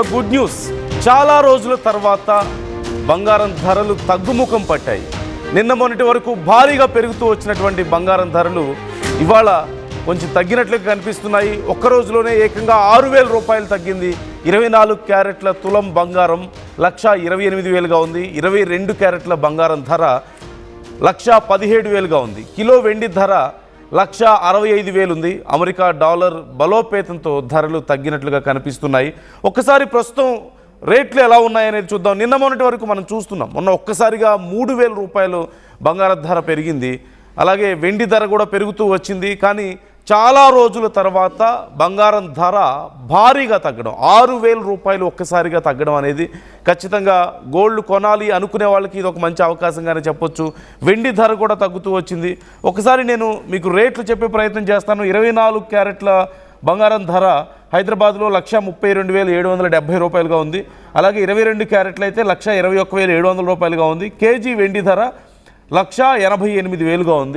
Good news, చాలా రోజుల తర్వాత బంగారం ధరలు తగ్గుముఖం పట్టాయి. నిన్న మొన్నటి వరకు భారీగా పెరుగుతూ వచ్చినటువంటి బంగారం ధరలు ఇవాళ కొంచెం తగ్గినట్లుగా కనిపిస్తున్నాయి. ఒక్క రోజులోనే ఏకంగా 6,000 రూపాయలు తగ్గింది. 24 క్యారెట్ల తులం బంగారం 1,28,000గా ఉంది. 22 క్యారెట్ల బంగారం ధర 1,17,000గా ఉంది. కిలో వెండి ధర 1,65,000 ఉంది. అమెరికా డాలర్ బలోపేతంతో ధరలు తగ్గినట్లుగా కనిపిస్తున్నాయి. ఒక్కసారి ప్రస్తుతం రేట్లు ఎలా ఉన్నాయనేది చూద్దాం. నిన్న మొన్నటి వరకు మనం చూస్తున్నాం, మొన్న ఒక్కసారిగా 3,000 రూపాయలు బంగారం ధర పెరిగింది. అలాగే వెండి ధర కూడా పెరుగుతూ వచ్చింది. కానీ చాలా రోజుల తర్వాత బంగారం ధర భారీగా తగ్గడం, 6,000 రూపాయలు ఒక్కసారిగా తగ్గడం అనేది ఖచ్చితంగా గోల్డ్ కొనాలి అనుకునే వాళ్ళకి ఇది ఒక మంచి అవకాశంగానే చెప్పొచ్చు. వెండి ధర కూడా తగ్గుతూ వచ్చింది. ఒకసారి నేను మీకు రేట్లు చెప్పే ప్రయత్నం చేస్తాను. 24 క్యారెట్ల బంగారం ధర హైదరాబాద్లో 1,32,770 రూపాయలుగా ఉంది. అలాగే 22 క్యారెట్లు అయితే 1,21,700 రూపాయలుగా ఉంది. కేజీ వెండి ధర 1,88,000గా ఉంది.